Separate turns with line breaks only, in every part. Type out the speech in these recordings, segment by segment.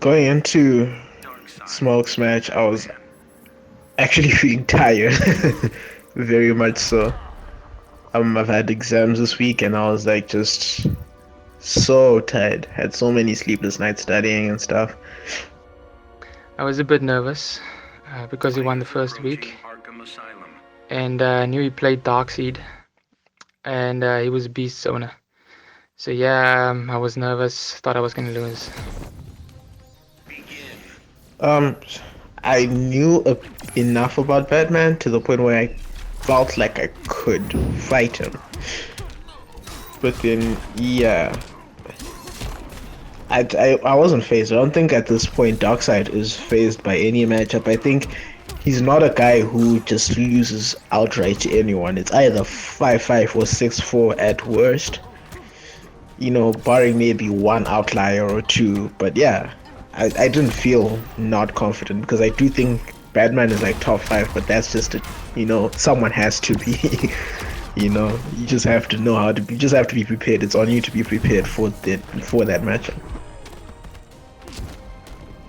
going into Smoke's match, I was actually feeling tired, very much so. I've had exams this week, and I was like just so tired. Had so many sleepless nights studying and stuff.
I was a bit nervous because he won the first week, and I knew he played Darkseid, and he was a beast owner. So yeah, I was nervous. Thought I was gonna lose.
Um, I knew enough about Batman to the point where I felt like I could fight him. But then, yeah, I wasn't phased. I don't think at this point Darkseid is phased by any matchup. I think he's not a guy who just loses outright to anyone. It's either 5-5 or 6-4 at worst. Barring maybe one outlier or two. But yeah, I didn't feel not confident because I do think Batman is like top 5, but that's just someone has to be. You just have to know how to be. You just have to be prepared. It's on you to be prepared for that matchup.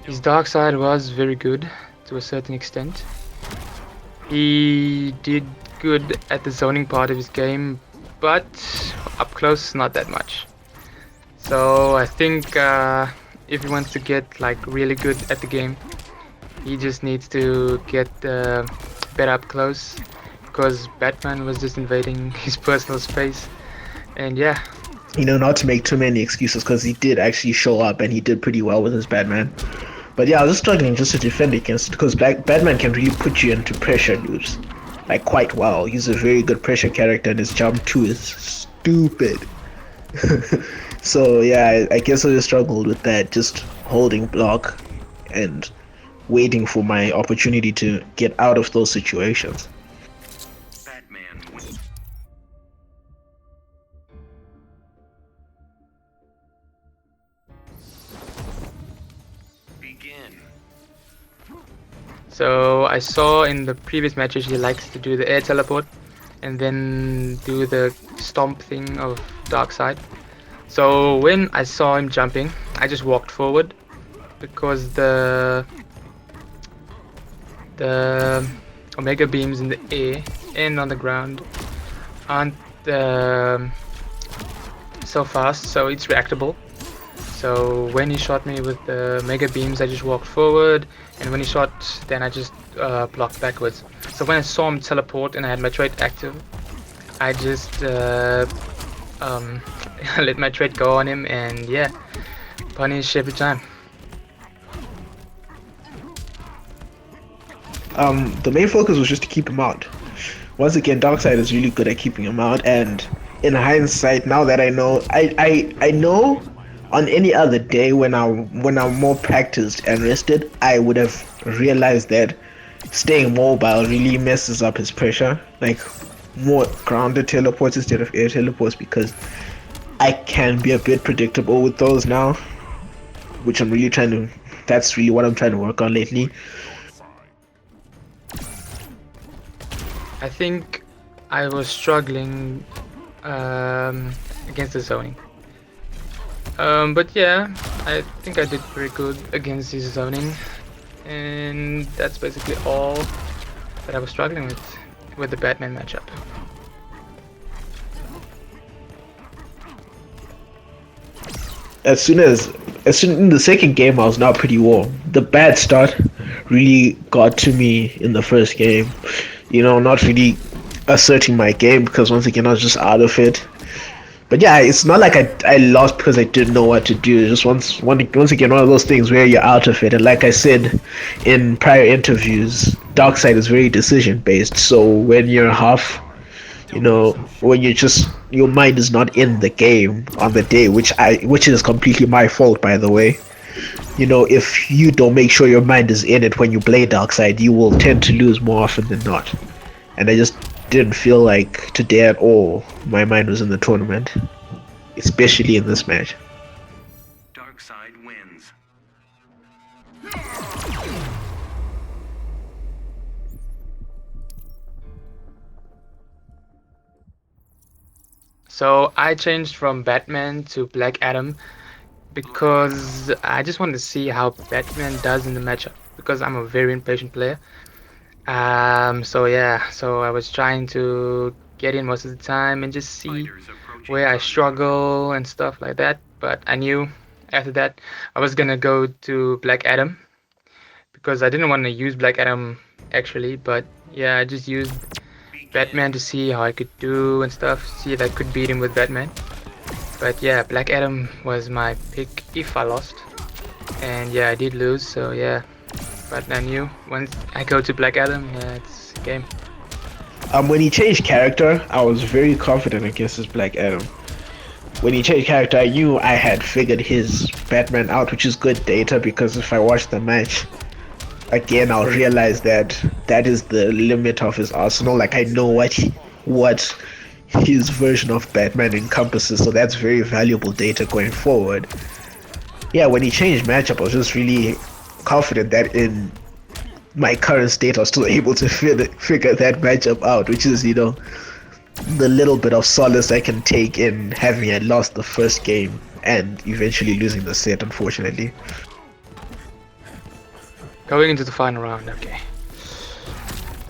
His Darkseid was very good to a certain extent. He did good at the zoning part of his game, but up close, not that much. So I think if he wants to get like really good at the game, he just needs to get better up close, because Batman was just invading his personal space, and yeah.
Not to make too many excuses because he did actually show up and he did pretty well with his Batman. But yeah, I was just struggling just to defend against, because Batman can really put you into pressure loops, like quite well. He's a very good pressure character, and his jump 2 is stupid. So yeah, I guess I just struggled with that, just holding block and waiting for my opportunity to get out of those situations.
So I saw in the previous matches he likes to do the air teleport and then do the stomp thing of Darkseid. So when I saw him jumping, I just walked forward because the Omega beams in the air and on the ground aren't so fast, so it's reactable. So when he shot me with the Mega Beams, I just walked forward, and when he shot, then I just blocked backwards. So when I saw him teleport and I had my trait active, I just let my trait go on him, and yeah, punish every time.
The main focus was just to keep him out. Once again, Darkseid is really good at keeping him out, and in hindsight, now that I know, I know on any other day when I'm more practiced and rested, I would have realized that staying mobile really messes up his pressure. Like more grounded teleports instead of air teleports, because I can be a bit predictable with those now, which I'm really trying to. That's really what I'm trying to work on lately.
I think I was struggling against the zoning. But yeah, I think I did pretty good against his zoning, and that's basically all that I was struggling with the Batman matchup.
As soon in the second game, I was now pretty warm. The bad start really got to me in the first game. Not really asserting my game because once again I was just out of it. But yeah, it's not like I lost because I didn't know what to do. It's just once again one of those things where you're out of it. And like I said in prior interviews, Darkseid is very decision based. So when you're half, when you're just your mind is not in the game on the day, which is completely my fault, by the way. If you don't make sure your mind is in it when you play Darkseid, you will tend to lose more often than not. And I just didn't feel like today at all my mind was in the tournament, especially in this match.
Darkseid wins.
So I changed from Batman to Black Adam because I just wanted to see how Batman does in the matchup because I'm a very impatient player. So yeah, so I was trying to get in most of the time and just see
Fighters approaching
where I
target.
struggle and stuff like that. But I knew after that I was gonna go to Black Adam because I didn't want to use Black Adam actually, but yeah, I just used Batman to see how I could do and stuff, see if I could beat him with Batman. But yeah, Black Adam was my pick if I lost. And yeah, I did lose, so yeah. But I knew once I go to Black Adam, yeah, it's game.
When he changed character, I was very confident against his Black Adam. When he changed character, I knew I had figured his Batman out, which is good data because if I watch the match again, I'll realize that that is the limit of his arsenal. Like I know what his version of Batman encompasses, so that's very valuable data going forward. Yeah, when he changed matchup, I was just really confident that in my current state, I was still able to figure that matchup out, which is, the little bit of solace I can take in having I lost the first game and eventually losing the set, unfortunately.
Going into the final round, okay.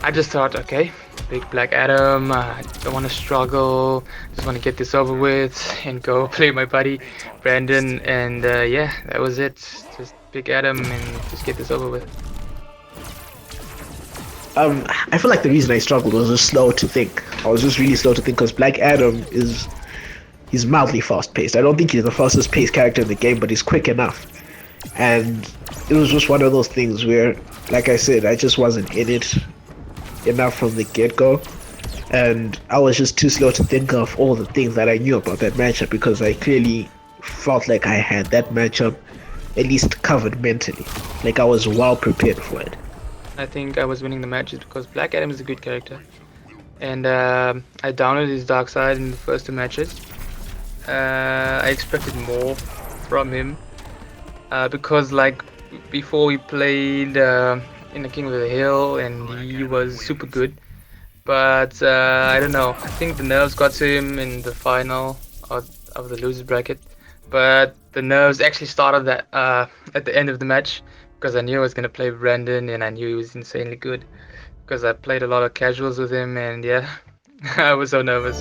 I just thought, okay, big Black Adam, I don't want to struggle, just want to get this over with and go play my buddy Brandon, and yeah, that was it. Just pick Adam and just get this over with.
I feel like the reason I struggled was just slow to think. I was just really slow to think because Black Adam he's mildly fast paced. I don't think he's the fastest paced character in the game, but he's quick enough. And it was just one of those things where, like I said, I just wasn't in it enough from the get go. And I was just too slow to think of all the things that I knew about that matchup because I clearly felt like I had that matchup at least covered mentally. Like I was well prepared for it.
I think I was winning the matches because Black Adam is a good character. And I downloaded his dark side in the first two matches. I expected more from him because like before we played in the King of the Hill and he was super good. But I don't know. I think the nerves got to him in the final of the losers bracket. But the nerves actually started that at the end of the match because I knew I was gonna play Brandon and I knew he was insanely good because I played a lot of casuals with him and yeah, I was so nervous.